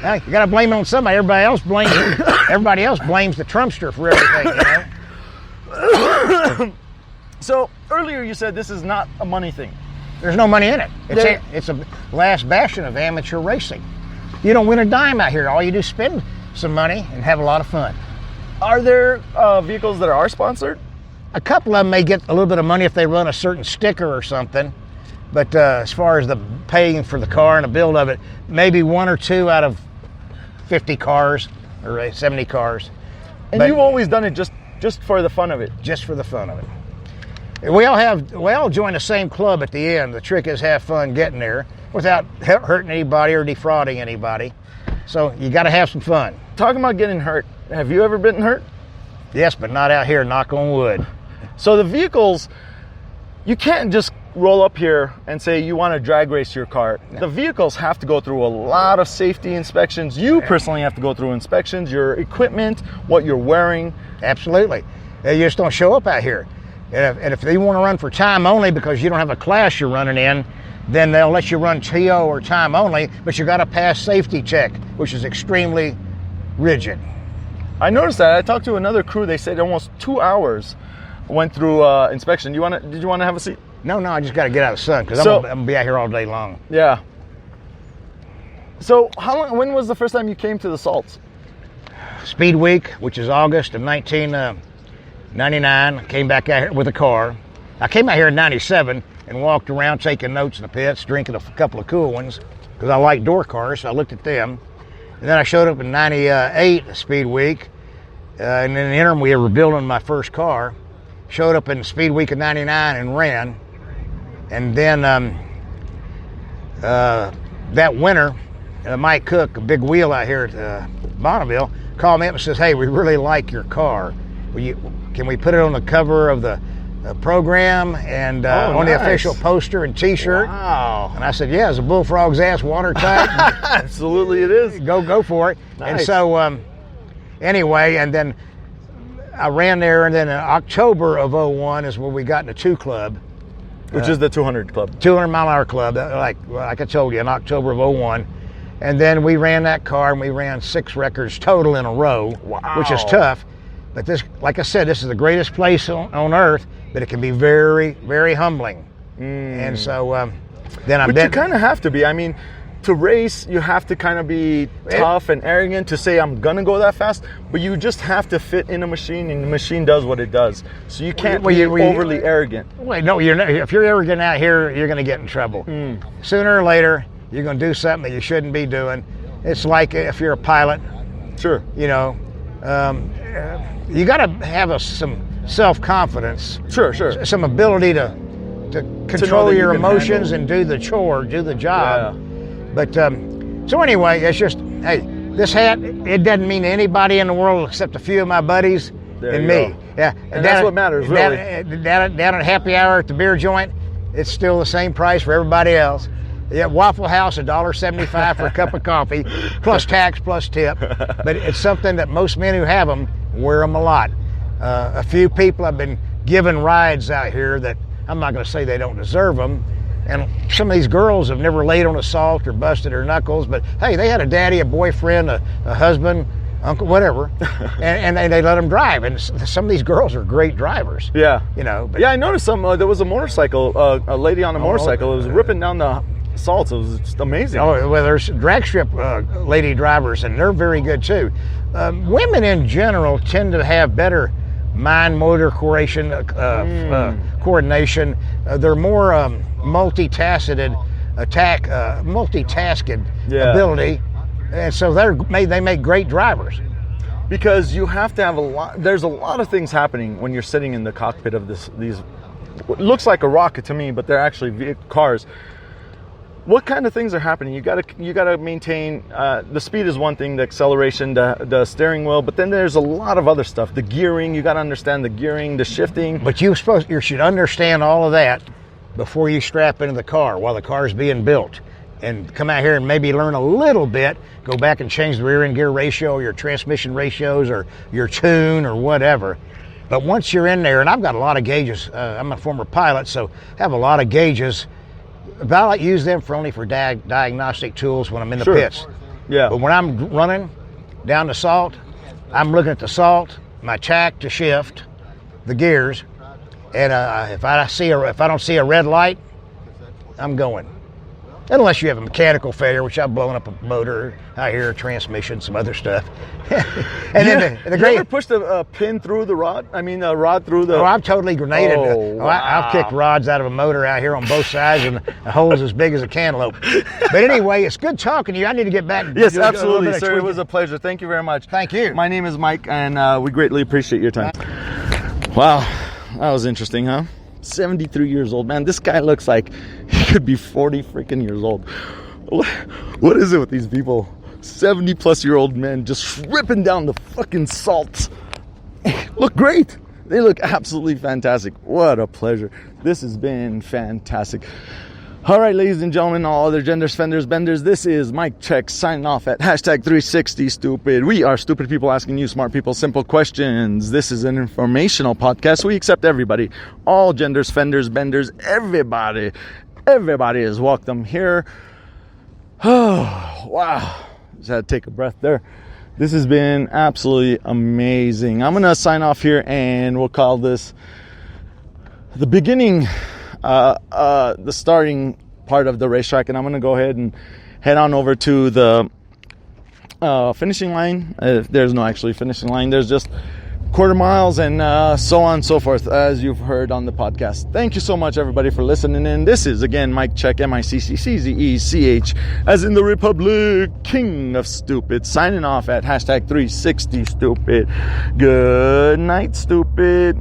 Well, you got to blame it on somebody. Everybody else blames the Trumpster for everything, you know? So earlier you said this is not a money thing. There's no money in it. It's a last bastion of amateur racing. You don't win a dime out here. All you do is spend some money and have a lot of fun. Are there vehicles that are sponsored? A couple of them may get a little bit of money if they run a certain sticker or something. But as far as the paying for the car and the build of it, maybe 1 or 2 out of 50 cars or 70 cars. And you've always done it just for the fun of it? Just for the fun of it. We all join the same club at the end. The trick is have fun getting there without hurting anybody or defrauding anybody. So you got to have some fun. Talking about getting hurt, have you ever been hurt? Yes, but not out here, knock on wood. So the vehicles, you can't just roll up here and say you want to drag race your car. No. The vehicles have to go through a lot of safety inspections. You personally have to go through inspections, your equipment, what you're wearing. Absolutely. You just don't show up out here. And if they want to run for time only because you don't have a class you're running in, then they'll let you run TO or time only, but you got to pass safety check, which is extremely rigid. I noticed that. I talked to another crew. They said almost 2 hours went through inspection. Did you want to have a seat? No, I just got to get out of the sun because I'm going to be out here all day long. Yeah. So when was the first time you came to the Salts? Speed Week, which is August of 1999. I came back out here with a car. I came out here in 97 and walked around taking notes in the pits, drinking a couple of cool ones because I like door cars, so I looked at them. And then I showed up in 98 Speed Week. And in the interim, we were building my first car. Showed up in Speed Week of 99 and ran. And then that winter, Mike Cook, a big wheel out here at Bonneville, called me up and says, "Hey, we really like your car. Can we put it on the cover of the program and on the official poster and T-shirt?" Wow. And I said, "Yeah, it's a bullfrog's ass, watertight." Absolutely it is. Go for it. Nice. And so anyway, and then I ran there, and then in October of 01 is when we got in the 2 club. Which is the 200 club. 200 mile an hour club, like I told you, in October of 01. And then we ran that car, and we ran 6 records total in a row, wow, which is tough. But this, like I said, this is the greatest place on earth, but it can be very, very humbling. And so then But you kind of have to be. I mean, to race, you have to kind of be tough and arrogant to say, I'm going to go that fast. But you just have to fit in a machine, and the machine does what it does. So you can't be overly arrogant. Wait, no, you're not. If you're arrogant out here, you're going to get in trouble. Sooner or later, you're going to do something that you shouldn't be doing. It's like if you're a pilot. Sure. You know, you got to have some self-confidence. Sure. Some ability to control your emotions and do the chore, do the job. Yeah. But so anyway, it's just, hey, this hat, it doesn't mean to anybody in the world except a few of my buddies and me. Yeah, and that's what matters, really. Down at happy hour at the beer joint, it's still the same price for everybody else. Yeah, Waffle House, $1.75 for a cup of coffee, plus tax, plus tip. But it's something that most men who have them wear them a lot. A few people have been given rides out here that I'm not going to say they don't deserve them. And some of these girls have never laid on assault or busted their knuckles, but hey, they had a daddy, a boyfriend, a husband, uncle, whatever, and they let them drive. And some of these girls are great drivers. Yeah. You know. But, yeah, I noticed there was a motorcycle, a lady on a motorcycle. It was ripping down the Salts. It was just amazing. Oh, well, there's drag strip lady drivers, and they're very good too. Women in general tend to have better mind-motor coordination. They're more multitasking ability, and so they make great drivers. Because you have to have there's a lot of things happening when you're sitting in the cockpit of these. It looks like a rocket to me, but they're actually cars. What kind of things are happening? You gotta maintain the speed is one thing, the acceleration, the steering wheel, but then there's a lot of other stuff. The gearing, you gotta understand the gearing, the shifting. But you should understand all of that before you strap into the car while the car is being built, and come out here and maybe learn a little bit. Go back and change the rear end gear ratio, or your transmission ratios, or your tune, or whatever. But once you're in there, and I've got a lot of gauges. I'm a former pilot, so I have a lot of gauges. But I like use them for only for diagnostic tools when I'm in the Sure. pits. Yeah. But when I'm running down the salt, I'm looking at the salt, my track to shift, the gears, and if I don't see a red light, I'm going. Unless you have a mechanical failure, which I've blown up a motor, I hear a transmission, some other stuff. And then the You great. ever pushed a pin through the rod? I mean, a rod through the. Oh, I've totally grenaded. Oh, I've kicked rods out of a motor out here on both sides, and the hole's as big as a cantaloupe. But anyway, it's good talking to you. I need to get back. Yes, do a little absolutely, bit of sir. It tweaking. was a pleasure. Thank you very much. Thank you. My name is Mike, and we greatly appreciate your time. Wow, that was interesting, huh? 73 years old, man. This guy looks like he could be 40 freaking years old. What is it with these people? 70-plus-year-old men just ripping down the fucking salt. Look great. They look absolutely fantastic. What a pleasure. This has been fantastic. All right, ladies and gentlemen, all other genders, fenders, benders, this is Mike Check signing off at #360stupid. We are stupid people asking you smart people simple questions. This is an informational podcast. We accept everybody, all genders, fenders, benders, everybody. Everybody is welcome here. Oh, wow. Just had to take a breath there. This has been absolutely amazing. I'm going to sign off here, and we'll call this the beginning, the starting part of the racetrack. And I'm going to go ahead and head on over to the finishing line. There's no actually finishing line. There's just quarter miles and so on and so forth, as you've heard on the podcast. Thank you so much, everybody, for listening in. This is, again, Mike Check, MICCCZECH, as in the Republic, King of Stupid, signing off at #360stupid. Good night, stupid.